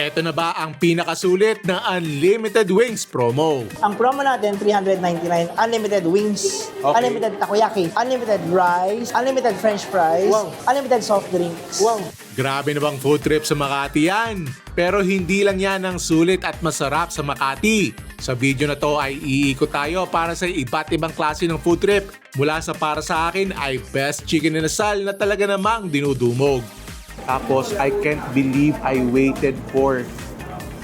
Eto na ba ang pinakasulit na unlimited wings promo? Ang promo natin, 399, unlimited wings, Okay. unlimited takoyaki, unlimited rice, unlimited french fries, Wow. unlimited soft drinks. Wow! Grabe na bang food trip sa Makati yan? Pero hindi lang yan ang sulit at masarap sa Makati. Sa video na to ay iikot tayo para sa iba't ibang klase ng food trip. Mula sa para sa akin ay best chicken inasal na talaga namang dinudumog. Tapos, I can't believe I waited for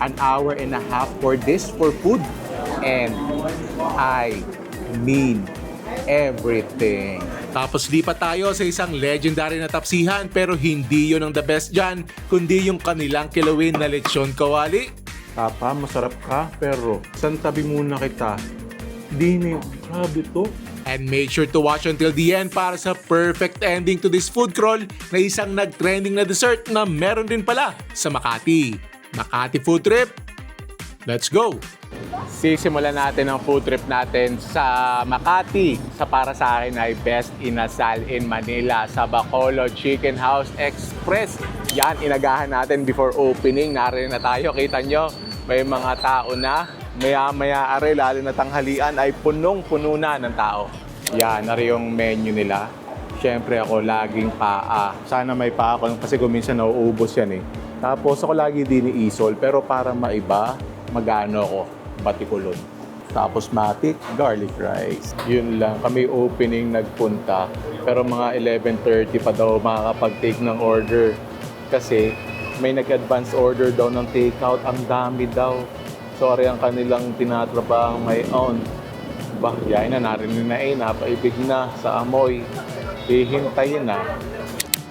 an hour and a half for this for food. And I mean everything. Tapos lipat tayo sa isang legendary na tapsihan pero hindi yun ang the best dyan, kundi yung kanilang kilawin na lechon kawali. Papa, masarap ka pero san tabi muna kita. Dini, grabe to. And make sure to watch until the end para sa perfect ending to this food crawl na isang nag-trending na dessert na meron din pala sa Makati. Makati Food Trip, let's go! Sisimulan natin ang food trip natin sa Makati. Sa para sa akin ay Best Inasal in Manila sa Bacolod Chicken House Express. Yan, inagahan natin before opening. Narin na tayo, kita nyo. May mga tao na. Maya-maya are, lalo na tanghalian ay punong-puno na ng tao. Yan, nari yung menu nila. Siyempre ako laging paa. Sana may paa ako kasi minsan nauubos yan eh. Tapos ako lagi din ni isol pero para maiba, magano ako, batikulon. Tapos matik, garlic rice. Yun lang, kami opening nagpunta. Pero mga 11:30 pa daw makakapag-take ng order. Kasi may nag-advance order daw ng takeout. Ang dami daw. Sorry ang kanilang tinatrabaho may own. Bah, yain na, narinig na napaibig na sa amoy. Hihintayin na.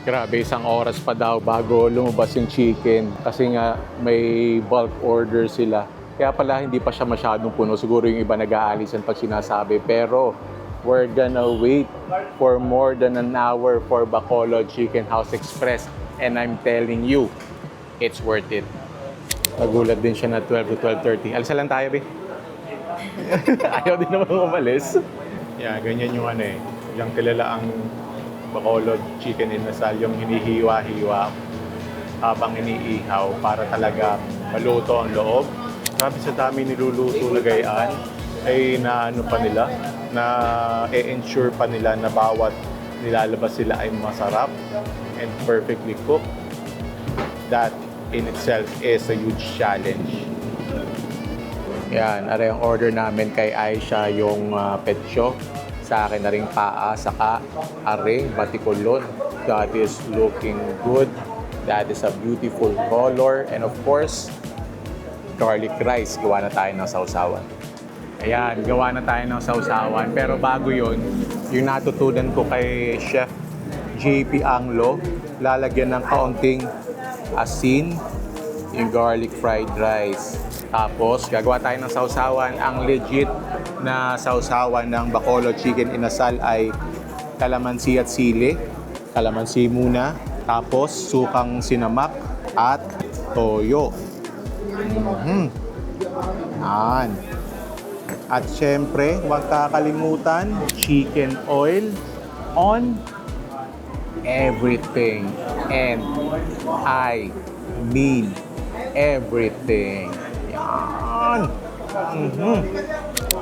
Grabe, isang oras pa daw bago lumabas yung chicken. Kasi nga may bulk order sila. Kaya pala hindi pa siya masyadong puno. Siguro yung iba nag-aalisan pag sinasabi. Pero we're gonna wait for more than an hour for Bacolod Chicken House Express. And I'm telling you, it's worth it. Nagulat din siya na 12 to 12:30. Alisa lang tayo, be. Ayaw din naman umalis. Yeah, ganyan yung ano eh. Yung kilala ang Bacolod Chicken Inasal, yung hinihiwa-hiwa habang iniihaw para talaga maluto ang loob. Grabe sa dami niluluto na gayaan ay naano pa nila, na e-ensure pa nila na bawat nilalabas sila ay masarap and perfectly cooked. That in itself is a huge challenge. Yan, are ang order namin kay Aisha yung petsyo. Sa akin na rin paa, saka are, batikulon. That is looking good. That is a beautiful color. And of course, garlic rice. Gawa na tayo ng sausawan. Ayan, gawa na tayo ng sausawan. Pero bago yun, yung natutunan ko kay Chef JP Anglo, lalagyan ng kaunting asin, yung garlic fried rice. Tapos, gagawa tayo ng sausawan. Ang legit na sausawan ng Bacolod Chicken Inasal ay kalamansi at sili. Kalamansi muna. Tapos, sukang sinamak at toyo. Yan. At syempre, huwag kakalimutan, chicken oil on everything. And I mean everything. Yan.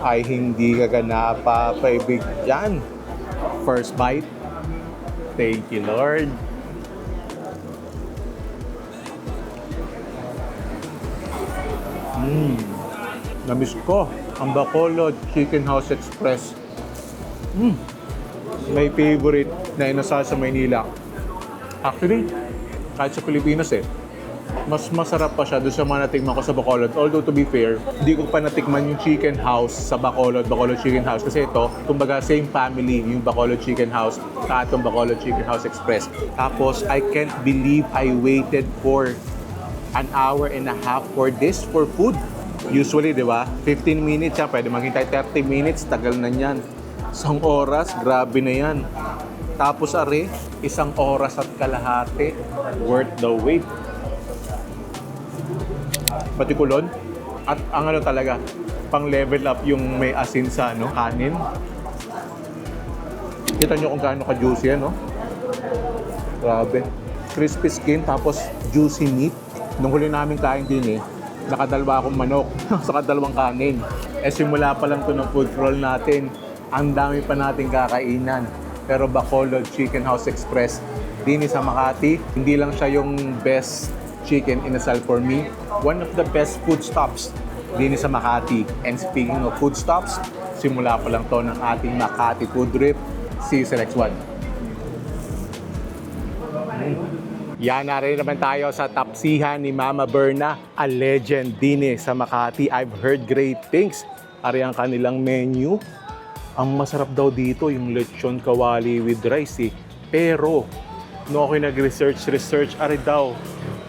Ay hindi ka napapaibig dyan. First bite. Thank you, Lord. Namiss ko ang Bacolod Chicken House Express. May favorite na inasal sa Maynila. Actually, kahit sa Pilipinas mas masarap pa siya doon sa mga natikman ko sa Bacolod. Although to be fair, hindi ko pa natikman yung chicken house sa Bacolod Chicken House. Kasi ito, kumbaga same family, yung Bacolod Chicken House at itong Bacolod Chicken House Express. Tapos, I can't believe I waited for an hour and a half for this for food. Usually, di ba? 15 minutes yan, pwede maghintay 30 minutes, tagal na yan. Isang oras, grabe na yan. Tapos, are, isang oras at kalahati, worth the wait. Batikulon. At ang ano talaga, pang level up yung may asin sa kanin. Kita nyo kung gaano ka-juicy yan, no? Grabe. Crispy skin, tapos juicy meat. Nung huli namin kain din nakadalwa akong manok, saka dalawang kanin. Simula pa lang to ng food crawl natin. Ang dami pa nating kakainan. Pero Bacolod Chicken House Express, din sa Makati, hindi lang siya yung best chicken inasal for me. One of the best food stops din sa Makati. And speaking of food stops, simula pa lang to ng ating Makati food trip. See you sa next one. Yan, narin naman tayo sa tapsihan ni Mama Berna, a legend din sa Makati. I've heard great things. Ari ang kanilang menu. Ang masarap daw dito yung lechon kawali with rice Pero, no ako nag-research, ari daw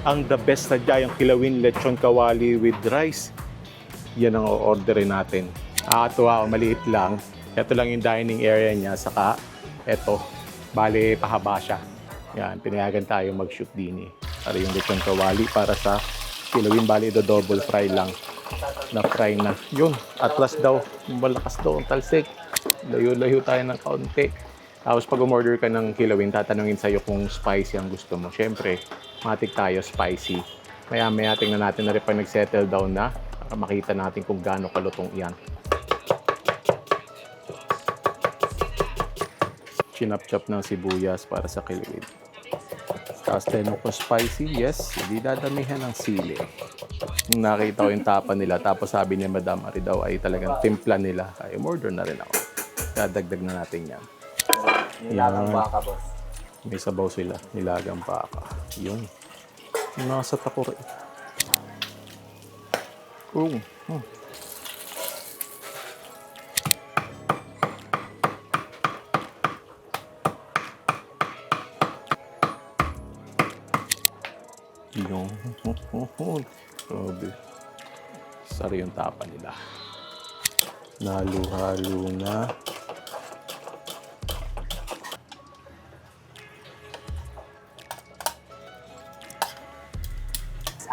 ang the best na dyan, yung kilawin lechon kawali with rice. Yan ang o-orderin natin. Tuwa, maliit lang. Ito lang yung dining area niya. Saka, eto, bale, pahaba siya. Yan, pinayagan tayo mag-shoot din Para yung lechon kawali para sa kilawin, bali do double fry lang. Na fry na. Yun, atlas daw. Malakas daw ang talsik. Layo-layo tayo ng kaunti. Tapos pag umorder ka ng kilawin, tatanungin sa'yo kung spicy ang gusto mo. Siyempre, matik tayo spicy. Maya-maya tingnan natin na rin pag nag-settle down na para makita natin kung gaano kalutong iyan. Chinap-chop ng sibuyas para sa kilawin. Tapos tenok ko spicy, yes. Hindi dadamihan ng sili. Nung nakita ko yung tapa nila, tapos sabi niya, Madam Ari daw ay talagang timpla nila. Kaya order na rin ako. Dadagdag na natin yan. Nilagang baka, boss. May sabaw sila. Nilagang baka. Yun. Nasa takore. Yung grabe. Sari yung tapa nila. Nalo-halo na.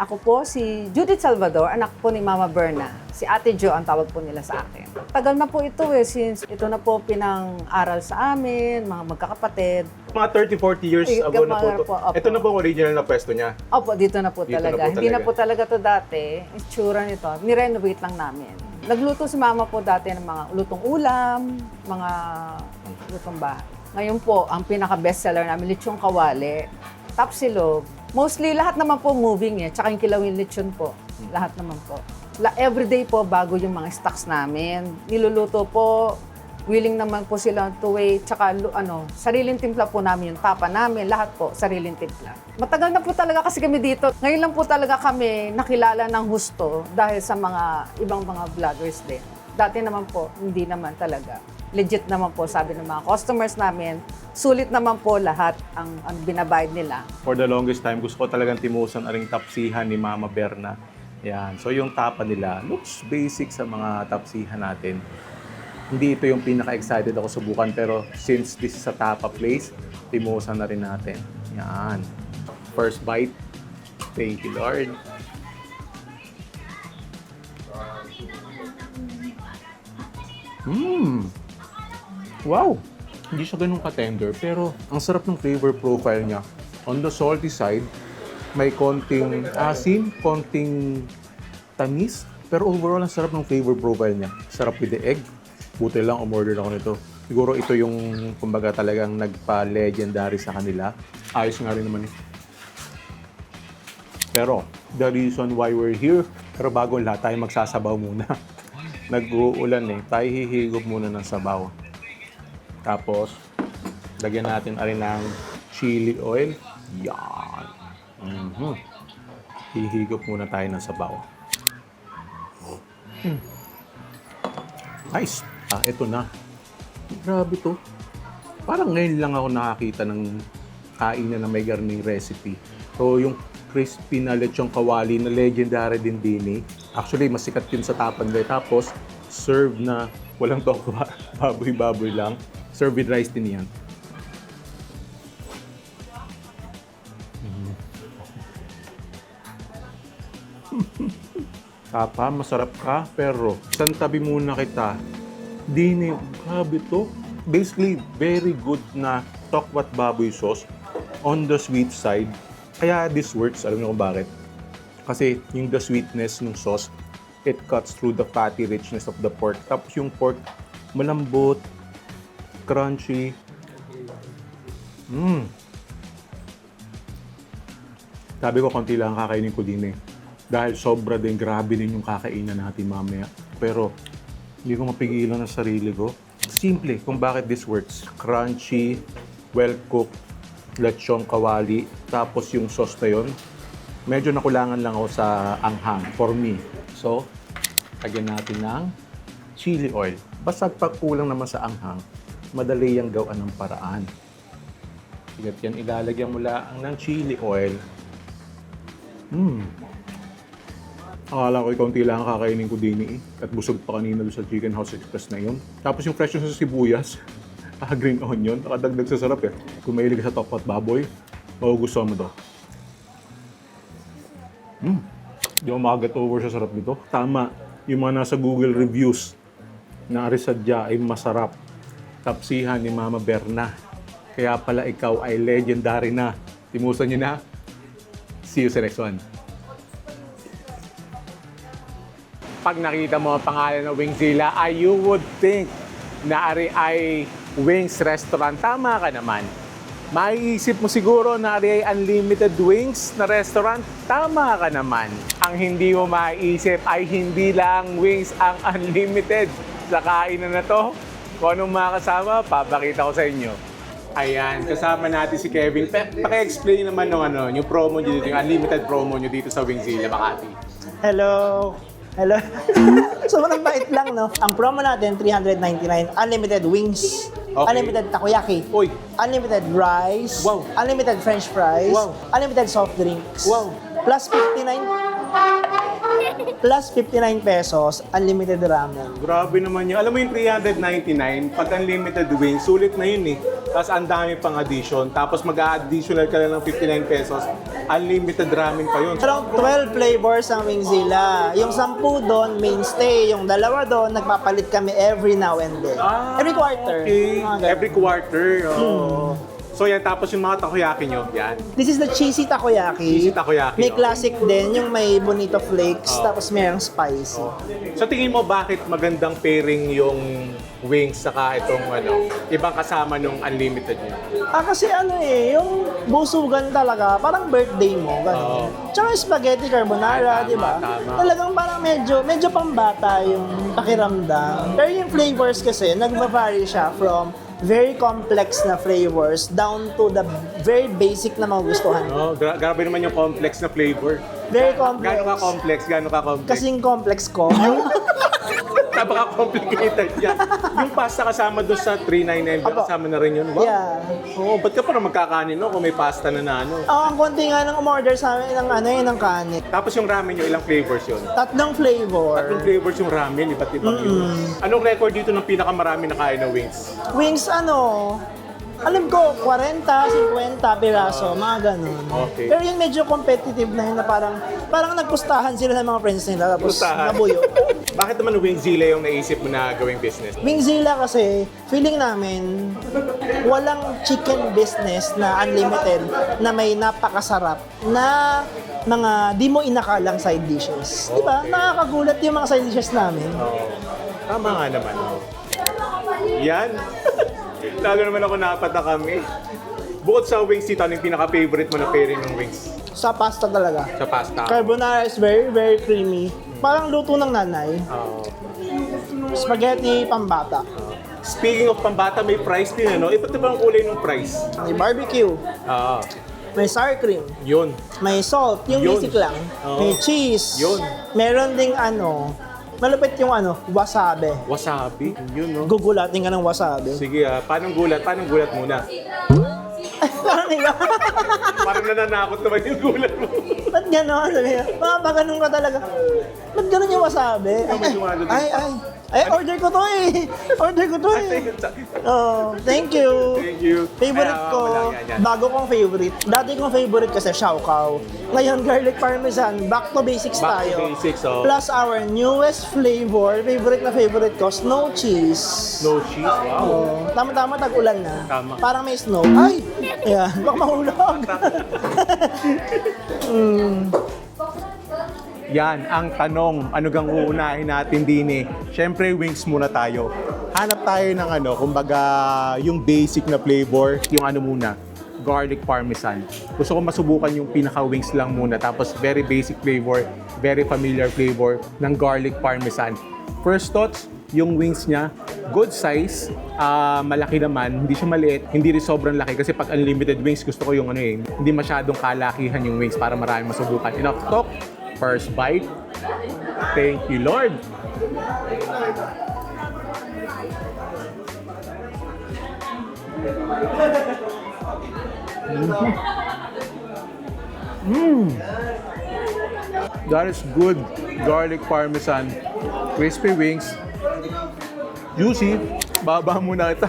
Ako po si Judith Salvador, anak po ni Mama Berna. Si Ate Jo ang tawag po nila sa akin. Tagal na po ito since ito na po pinang-aral sa amin, mga magkakapatid. Mga 30-40 years ago na po ito. Opo. Ito na po ang original na pwesto niya. Opo, dito na po Dito na talaga. po Hindi na talaga. po talaga to dati. Itsura nito, nirenovate lang namin. Nagluto si Mama po dati ng mga lutong ulam, mga lutong bahay. Ngayon po, ang pinaka-bestseller namin, lechong kawali, tapsilog. Mostly, lahat naman po moving tsaka yung kilawin lechon po. Lahat naman po. Everyday po, bago yung mga stocks namin. Niluluto po, willing naman po sila to wait, tsaka sariling timpla po namin, yung tapa namin, lahat po, sariling timpla. Matagal na po talaga kasi kami dito. Ngayon lang po talaga kami nakilala ng husto dahil sa mga ibang mga vloggers din. Dati naman po, hindi naman talaga. Legit naman po, sabi ng mga customers namin, sulit naman po lahat ang binabayad nila. For the longest time, gusto ko talagang timusan aring tapsihan ni Mama Berna. Yan. So yung tapa nila looks basic sa mga tapsihan natin. Hindi ito yung pinaka-excited ako subukan, pero since this is a tapa place, timusan na rin natin. Yan. First bite. Thank you, Lord. Wow! Hindi siya ganun ka-tender, pero ang sarap ng flavor profile niya. On the salty side, may konting asim, konting tamis, pero overall ang sarap ng flavor profile niya. Sarap with the egg. Buti lang umorder ako nito. Siguro ito yung, kumbaga, talagang nagpa-legendary sa kanila. Ayos nga rin naman Pero, the reason why we're here, pero bago lahat, tayo magsasabaw muna. Nag-uulan tayo hihigop muna ng sabaw. Tapos, lagyan natin ng chili oil. Yan. Hihigop muna tayo ng sabaw. Nice. Ito na. Grabe to. Parang ngayon lang ako nakakita ng kainan na may garning recipe. So, yung crispy na lechong kawali na legendary din. Actually, masikat yun sa tapan nila. Tapos, serve na walang tokwa. Baboy-baboy lang. Serve with rice din yan. Tapa, masarap ka, pero isang tabi muna kita. Dini, grabe to. Basically, very good na tokwat baboy sauce on the sweet side. Kaya this works, alam niyo kung bakit. Kasi yung the sweetness ng sauce, it cuts through the fatty richness of the pork. Tapos yung pork, malambot, crunchy. Sabi ko, konti lang kakainin ko din eh. Dahil sobra din, grabe din yung kakainan natin mamaya. Pero, hindi ko mapigilan ang sarili ko. Simple kung bakit this works. Crunchy, well-cooked, lechong kawali. Tapos yung sauce na yun, medyo nakulangan lang ako sa anghang for me. So, lagyan natin ng chili oil. Basta pag kulang naman sa anghang, madali yung gawan ng paraan. Igat yan, ilalagyan mo lang ng chili oil. Akala ko kaunti lang kakainin ko din eh. At busog pa kanina doon sa Chicken House Express na yun. Tapos yung fresh sa sibuyas, green onion, nakadagdag sa sarap eh. Kung mahilig ka sa tokwa at baboy, magugustuhan mo to. Hindi ako makaget over sa sarap nito. Tama, yung mga nasa Google reviews na arisadya ay masarap. Tapsihan ni Mama Berna. Kaya pala ikaw ay legendary na. Timusan niyo na. See you sa next one. Pag nakita mo ang pangalan ng Wingzilla, you would think na ari ay wings restaurant. Tama ka naman. Maiisip mo siguro na ari ay unlimited wings na restaurant. Tama ka naman. Ang hindi mo maiisip ay hindi lang wings ang unlimited sa kainan na to. Kung anong makakasama, papakita ko sa inyo. Ayan, kasama natin si Kevin. Paki-explain naman yung promo nyo dito, yung unlimited promo nyo dito sa Wingzilla, Makati. Hello! Hello! Sobrang bait lang, no? Ang promo natin, $399, unlimited wings, Okay. unlimited takoyaki, Uy! unlimited rice, Wow. unlimited french fries, Wow. unlimited soft drinks, Wow. plus 59 pesos, unlimited ramen. Grabe naman yun. Alam mo yung $399, pag unlimited wings, sulit na yun eh. Tapos ang dami pang addition. Tapos mag-a-additional ka lang ng 59 pesos, unlimited ramen pa yun. Around 12 flavors ang Wingzilla. Yung 10 doon, mainstay. Yung 2 doon, nagpapalit kami every now and then. Every quarter. Okay. Mga ganun. Every quarter. Oh. So yan, tapos yung mga takoyaki nyo, yan. This is the cheesy takoyaki. Cheesy takoyaki, May okay. classic din, yung may bonito flakes, Oh. tapos mayroong spicy. Sa tingin mo, bakit magandang pairing yung wings saka itong ibang kasama nung unlimited nyo? Kasi yung busugan talaga, parang birthday mo, Oo. gano'n. Tsaka yung spaghetti carbonara, Ay, tama, di ba? tama. Talagang parang medyo pambata yung pakiramdam. Pero yung flavors kasi, nag-vary siya from very complex na flavors down to the very basic na magugustuhan. Oh, grabe naman yung complex na flavor. Very complex. Gano'n ka complex? Gano'n ka complex? Kasing complex ko. Napaka-complicated yan. Yung pasta kasama doon sa $399, Apo. kasama na rin yun. Wow. Yeah. Oo, ba't ka parang magkakanin no, kung may pasta na ano? Ang konti nga ng umorder sa amin ng kanin. Tapos yung ramen nyo, ilang flavors yun? 3 flavor. Tatlong flavors yung ramen, iba't ibang yun. Anong record dito ng pinakamarami na kain na wings? Wings alam ko, 40, 50 piraso, mga ganun. Okay. Pero yung medyo competitive na yun na parang nagpustahan sila ng mga friends nila tapos Pustahan. nabuyo. Bakit naman Wingzilla yung naisip mo na gawing business? Wingzilla kasi, feeling namin, walang chicken business na unlimited na may napakasarap na mga di mo inakalang side dishes. Di ba? Nakakagulat yung mga side dishes namin. Oo. Tama nga naman. Yan. Lalo naman ako napata kami. Bukod sa wings, dito, ano yung pinaka-favorite mo na pairing ng wings? Sa pasta talaga. Sa pasta? Carbonara is very, very creamy. Parang luto ng nanay. Oo. Spaghetti pambata. Speaking of pambata, may price din, ano? Iba't ibang kulay ng price. May barbecue. Oo. May sour cream. Yun. May salt. Yung Yun. basic lang. Oo. May cheese. Yun. Meron ding malupit yung wasabi. Wasabi. Yun, no? Gugulatin ka ng wasabi. Sige, paano gulat? Paano gulat muna? Parang iba. Parang nananakot naman yung gulat mo. Ba't gano'n? Sabi niya, ganun ka talaga. Ba't gano'n yung wasabi? Ay, order ko to eh. Order ko to eh. Oh, thank you. Thank you. Favorite Ay, ko, wala, yan. bago kong favorite. Dati kong favorite kasi Xiaocao. Ngayon, garlic parmesan. Back to basics Back to tayo. basics, oh. Plus our newest flavor, favorite ko, snow cheese. No cheese? Wow. Oh, tama-tama, tag-ulan na. Tama. Parang may snow. Ay! Ayan, baka mahulog. Yan, ang tanong, ano gang uunahin natin din eh? Siyempre, wings muna tayo. Hanap tayo ng kumbaga, yung basic na flavor, yung muna, garlic parmesan. Gusto ko masubukan yung pinaka-wings lang muna, tapos very basic flavor, very familiar flavor ng garlic parmesan. First thoughts, yung wings niya, good size, malaki naman, hindi siya maliit, hindi rin sobrang laki kasi pag unlimited wings, gusto ko yung hindi masyadong kalakihan yung wings para maraming masubukan. Enough talk, first bite. Thank you, Lord. That is good garlic parmesan, crispy wings, juicy. Baba muna kita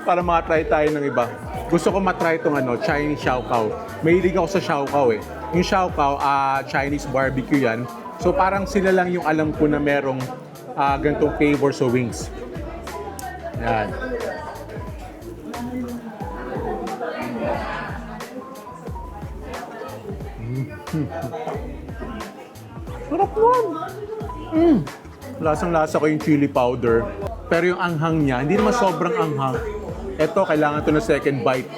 para makatry tayo ng iba. Gusto ko matry itong Chinese Xiaokao. Mahilig ako sa Xiaokao eh. Yung Xiaokao, Chinese barbecue yan. So parang sila lang yung alam ko na merong ganitong flavor sa wings. Yan. Sarap nun! Lasang-lasa ko yung chili powder. Pero yung anghang niya, hindi naman sobrang anghang. Ito, kailangan to na second bite.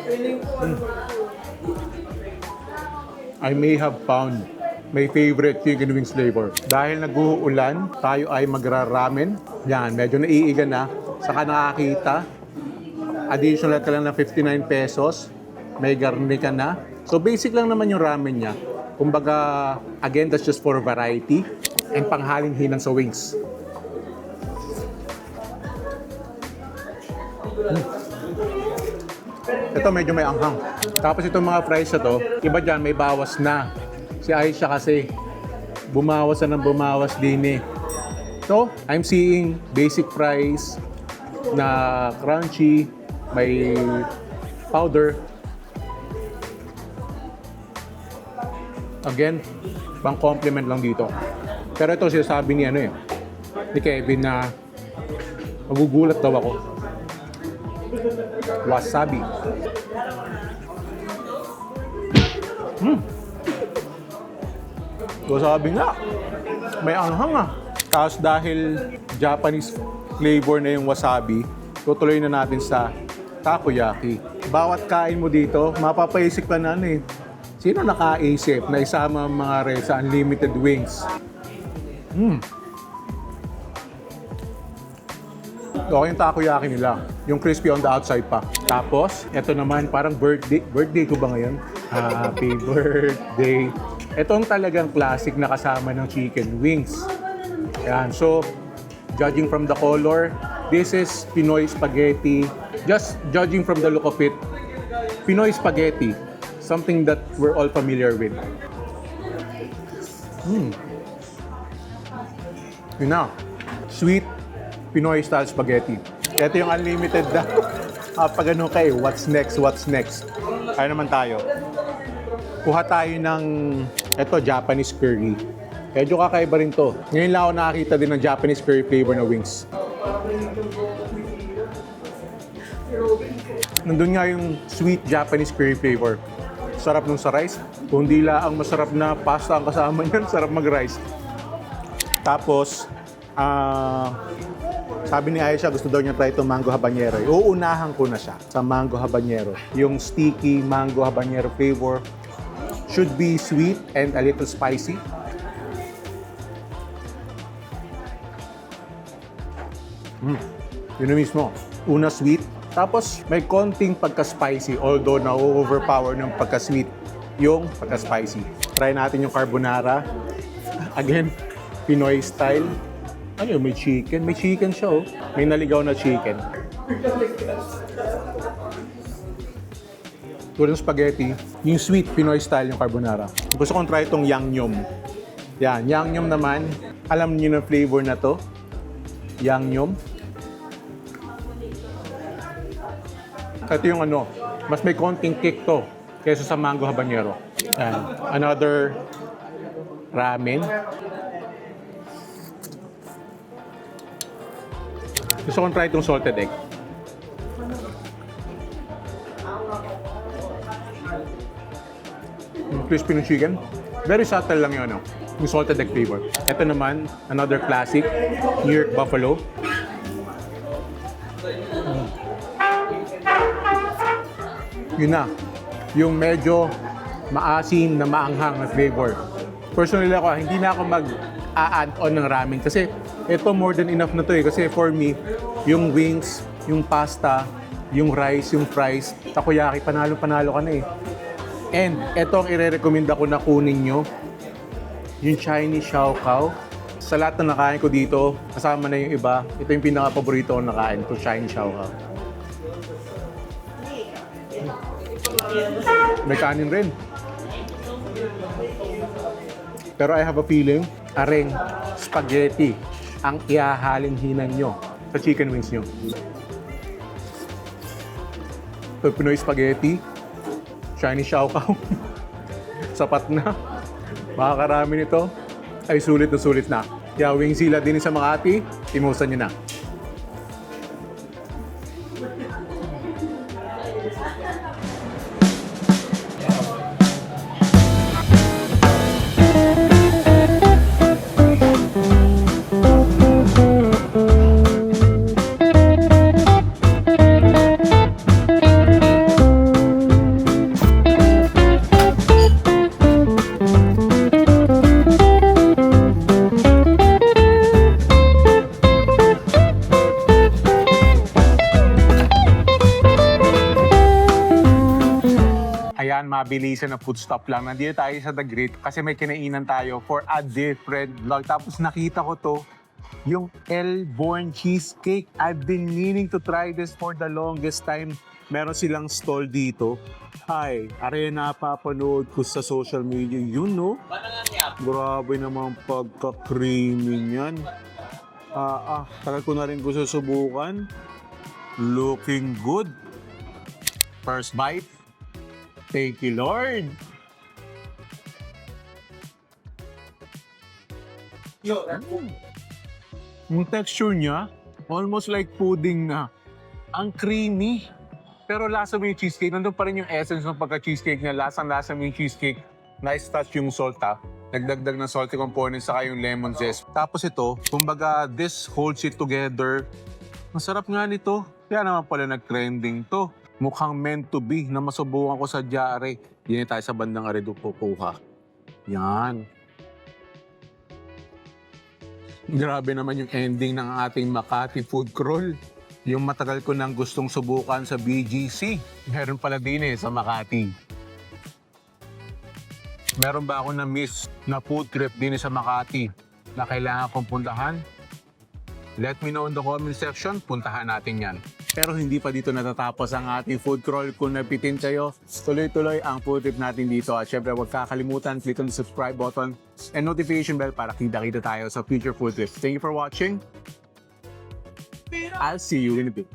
I may have found my favorite chicken wings flavor. Dahil nag-uulan, tayo ay magra-ramen. Yan, medyo naiiga na. Saka nakakita. Additional ka lang ng 59 pesos. May garni ka na. So basic lang naman yung ramen niya. Kumbaga, again, that's just for variety and panghalin-hinan sa wings. Ito medyo may anghang. Tapos itong mga fries na to, iba dyan, may bawas na. Si Aisha kasi, bumawas na ng bumawas din eh. So, I'm seeing basic fries na crunchy, may powder. Again, pang compliment lang dito. Pero ito sinasabi ni ni Kevin na magugulat daw ako. Wasabi. Wasabi nga. May anghang Tapos dahil Japanese flavor na yung wasabi, tutuloy na natin sa takoyaki. Bawat kain mo dito, mapapaisip ka na sino nakaisip na isama ang mga sa unlimited wings? Okay yung takoyaki nila. Yung crispy on the outside pa. Tapos, ito naman parang birthday. Birthday ko ba ngayon? Happy birthday. Ito ang talagang classic na kasama ng chicken wings. Yan. So, judging from the color, this is Pinoy spaghetti. Just judging from the look of it, Pinoy spaghetti. Something that we're all familiar with. Yun na. Sweet Pinoy style spaghetti. Ito yung unlimited na. Pag what's next, what's next? Kaya naman tayo. Kuha tayo ng Japanese curry. Medyo kakaiba rin to. Ngayon lang ako nakakita din ng Japanese curry flavor na wings. Nandun nga yung sweet Japanese curry flavor. Sarap nung sa rice. Kung di lang ang masarap na pasta ang kasama niyan, sarap mag-rice. Tapos, sabi ni Aisha, gusto daw niya try itong mango habanero. Uunahan ko na siya sa mango habanero. Yung sticky mango habanero flavor should be sweet and a little spicy. Yun na mismo. Una sweet, tapos may konting pagka-spicy, although na-overpower ng pagka-sweet yung pagka-spicy. Try natin yung carbonara. Again, Pinoy style. Ano yun, may chicken? May chicken siya May naligaw na chicken. Tulad ng spaghetti, yung sweet Pinoy style yung carbonara. Gusto kong try itong yangnyeom. Yan, yangnyeom naman. Alam niyo na flavor na to. Yangnyeom. Ito yung mas may konting kick to kaysa sa mango habanero. And another ramen. Gusto kong try itong salted egg. Yung crispy ng chicken. Very subtle lang yun. yung salted egg flavor. Ito naman, another classic, New York Buffalo. Yun na, yung medyo maasim na maanghang na flavor. Personally ako, hindi na ako mag-a-add on ng ramen kasi ito more than enough na to eh. Kasi for me, yung wings, yung pasta, yung rice, yung fries, takoyaki, panalo-panalo ka na eh. And ito ang ire-recommenda ko na kunin nyo, yung Chinese Xiao Kao. Sa lahat na nakain ko dito, kasama na yung iba, ito yung pinaka-paborito kong nakain ko, Chinese Xiao Kao. May kanin rin. Pero I have a feeling, areng spaghetti ang ihahalin-hinan nyo sa chicken wings nyo. Ito, Pinoy spaghetti, Chinese Xiao Kao. Sapat na. Makakarami nito ay sulit na sulit na. Kaya Wingsila din sa Makati, imusan nyo na. Ayan, mabilisan na food stop lang. Nandito tayo sa The Grit kasi may kinainan tayo for a different vlog. Tapos nakita ko to, yung Elborn Cheesecake. I've been meaning to try this for the longest time. Meron silang stall dito. Hi, arena napapanood ko sa social media. Yun, no? Grabe naman pagka-creamy niyan. Tagal ko na rin gusto subukan. Looking good. First bite. Thank you, Lord. Yung texture niya, almost like pudding na. Ang creamy. Pero lasa mo yung cheesecake. Nandun pa rin yung essence ng pagka-cheesecake niya. Lasang-lasa mo yung cheesecake. Nice touch yung salt, ha. Nagdagdag ng salty components saka yung lemon zest. Tapos ito, kumbaga, this holds it together. Masarap nga nito. Kaya naman pala nag-trending to. Mukhang meant to be na masubukan ko sa Diare. Yan tayo sa bandang Aredo kukuha. Yan. Grabe naman yung ending ng ating Makati food crawl. Yung matagal ko nang gustong subukan sa BGC. Meron pala din sa Makati. Meron ba ako na-miss na food trip din sa Makati na kailangan kong puntahan? Let me know in the comment section, puntahan natin yan. Pero hindi pa dito natatapos ang ating food crawl. Kung napitin kayo, tuloy-tuloy ang food trip natin dito. At syempre, huwag kakalimutan, click on the subscribe button and notification bell para kita-kita tayo sa future food trips. Thank you for watching. I'll see you in a bit.